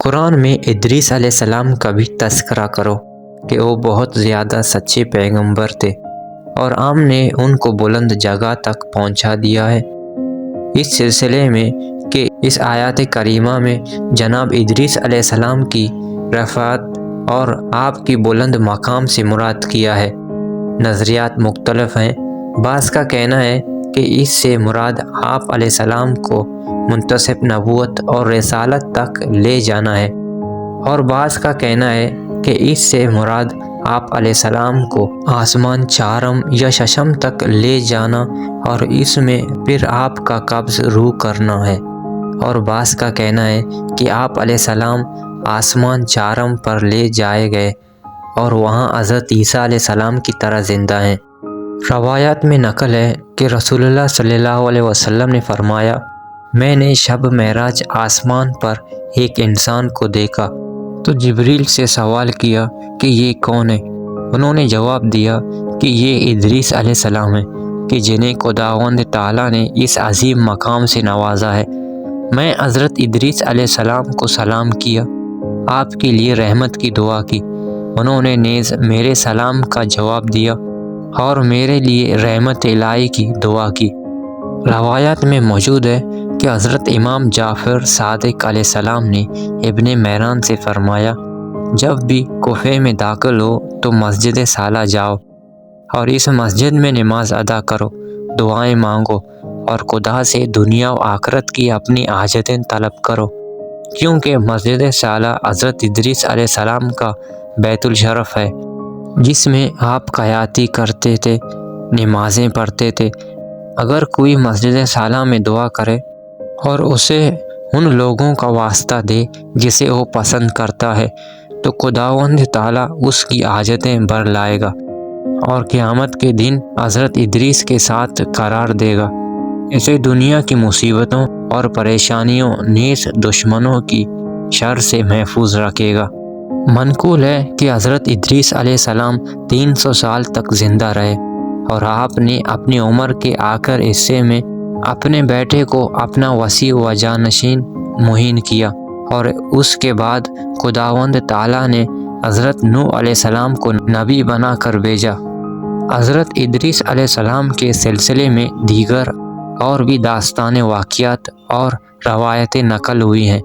قرآن میں ادریس علیہ السلام کا بھی تذکرہ کرو کہ وہ بہت زیادہ سچے پیغمبر تھے اور ہم نے ان کو بلند جگہ تک پہنچا دیا ہے۔ اس سلسلے میں کہ اس آیات کریمہ میں جناب ادریس علیہ السلام کی رفعت اور آپ کی بلند مقام سے مراد کیا ہے۔ نظریات مختلف ہیں۔ بعض کا کہنا ہے کہ اس سے مراد آپ علیہ السلام کو منتصب نبوت اور رسالت تک لے جانا ہے، اور بعض کا کہنا ہے کہ اس سے مراد آپ علیہ السلام کو آسمان چہارم یا ششم تک لے جانا اور اس میں پھر آپ کا قبض روح کرنا ہے، اور بعض کا کہنا ہے کہ آپ علیہ السلام آسمان چہارم پر لے جائے گئے اور وہاں حضرت عیسیٰ علیہ السلام کی طرح زندہ ہیں۔ روایات میں نقل ہے کہ رسول اللہ صلی اللہ علیہ وسلم نے فرمایا، میں نے شب معراج آسمان پر ایک انسان کو دیکھا تو جبریل سے سوال کیا کہ یہ کون ہے؟ انہوں نے جواب دیا کہ یہ ادریس علیہ السلام ہے کہ جنہیں خداوند تعالیٰ نے اس عظیم مقام سے نوازا ہے۔ میں حضرت ادریس علیہ السلام کو سلام کیا، آپ کے لیے رحمت کی دعا کی۔ انہوں نے نیز میرے سلام کا جواب دیا اور میرے لیے رحمت الہی کی دعا کی۔ روایات میں موجود ہے کہ حضرت امام جعفر صادق علیہ السلام نے ابن مہران سے فرمایا، جب بھی کوفے میں داخل ہو تو مسجد صالح جاؤ اور اس مسجد میں نماز ادا کرو، دعائیں مانگو اور خدا سے دنیا و آخرت کی اپنی حاجتیں طلب کرو، کیونکہ مسجد صالح حضرت ادریس علیہ السلام کا بیت الشرف ہے جس میں آپ قیادی کرتے تھے، نمازیں پڑھتے تھے۔ اگر کوئی مسجد صالح میں دعا کرے اور اسے ان لوگوں کا واسطہ دے جسے وہ پسند کرتا ہے تو خداوند تعالیٰ اس کی حاجتیں بھر لائے گا اور قیامت کے دن حضرت ادریس کے ساتھ قرار دے گا، اسے دنیا کی مصیبتوں اور پریشانیوں نیز دشمنوں کی شر سے محفوظ رکھے گا۔ منقول ہے کہ حضرت ادریس علیہ السلام 300 سال تک زندہ رہے اور آپ نے اپنی عمر کے آخر حصے میں اپنے بیٹے کو اپنا وصی و جانشین معین کیا، اور اس کے بعد خداوند تعالیٰ نے حضرت نوح علیہ السلام کو نبی بنا کر بھیجا۔ حضرت ادریس علیہ السلام کے سلسلے میں دیگر اور بھی داستانیں، واقعات اور روایتیں نقل ہوئی ہیں۔